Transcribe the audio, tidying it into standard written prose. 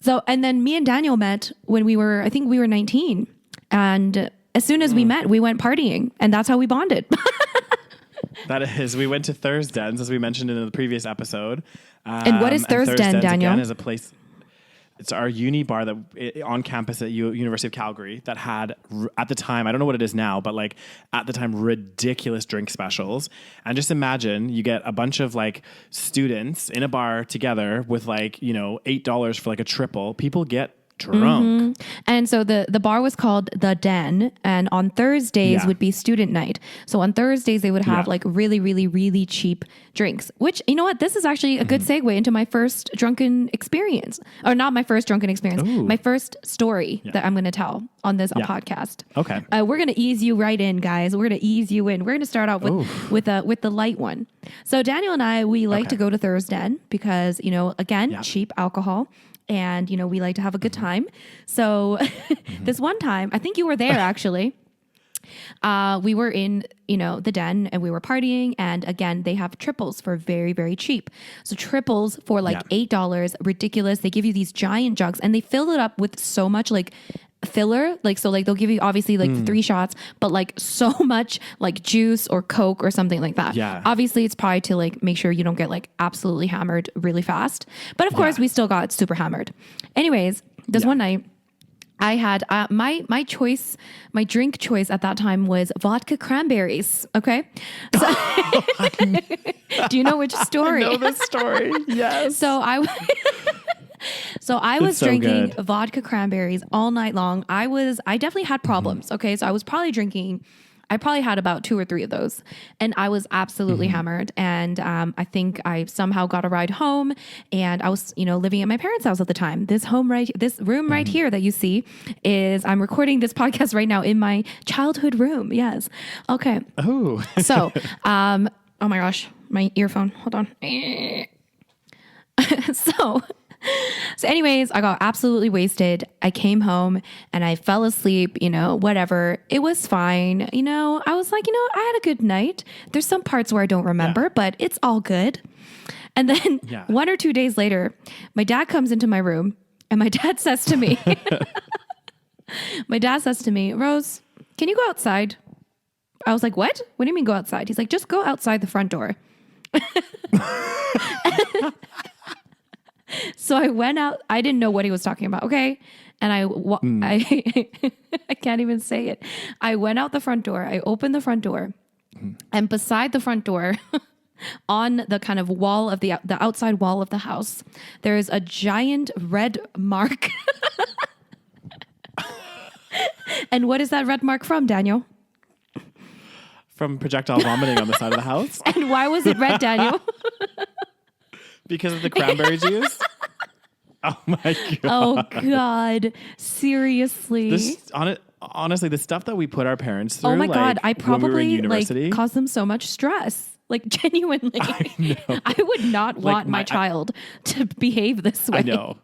So, and then me and Daniel met when I think we were 19. And as soon as we met, we went partying, and that's how we bonded. That is, we went to Thursdens, as we mentioned in the previous episode. And what is Thursden, Daniel? Again, is a place. It's our uni bar that on campus at University of Calgary that had, at the time, I don't know what it is now, but like at the time, ridiculous drink specials. And just imagine you get a bunch of like students in a bar together with like, you know, $8 for like a triple. People get drunk. And so the bar was called The Den, and on Thursdays would be student night. So on Thursdays they would have like really, really, really cheap drinks, which, you know what, this is actually a good segue into my first drunken experience, or not my first drunken experience, my first story that I'm going to tell on this podcast. Okay. We're going to ease you right in, guys. We're going to ease you in. We're going to start out with the light one. So Daniel and I, we like to go to Thursden because, you know, again, cheap alcohol. And, you know, we like to have a good time. So this one time, I think you were there actually. We were in, you know, the Den and we were partying. And again, they have triples for very, very cheap. So triples for like $8, ridiculous. They give you these giant jugs and they fill it up with so much like filler, like, so like they'll give you obviously like 3 shots, but like so much like juice or Coke or something like that. Obviously it's probably to like make sure you don't get like absolutely hammered really fast, but of course we still got super hammered. Anyways, this one night I had my choice, my drink choice at that time was vodka cranberries. Okay. So, do you know which story? I know this story. Yes. So I was drinking vodka cranberries all night long. I definitely had problems. Okay. So I was probably drinking, I probably had about 2 or 3 of those and I was absolutely hammered. And I think I somehow got a ride home and I was, you know, living at my parents' house at the time. This room right here that you see is, I'm recording this podcast right now in my childhood room. Yes. Okay. Oh. So, oh my gosh, my earphone. Hold on. So anyways, I got absolutely wasted. I came home and I fell asleep, you know, whatever. It was fine. You know, I was like, you know, I had a good night. There's some parts where I don't remember, but it's all good. And then 1 or 2 days later, my dad comes into my room and my dad says to me, Rose, can you go outside? I was like, what? What do you mean go outside? He's like, just go outside the front door. So I went out. I didn't know what he was talking about. Okay. And I can't even say it. I went out the front door. I opened the front door and beside the front door on the kind of wall of the outside wall of the house, there's a giant red mark. And what is that red mark from, Daniel? From projectile vomiting on the side of the house. And why was it red, Daniel? Because of the cranberry juice? Oh my God. Oh God. Seriously. Honestly, the stuff that we put our parents through. Oh my God. I probably like caused them so much stress. Like genuinely. I would not want my child to behave this way. I know.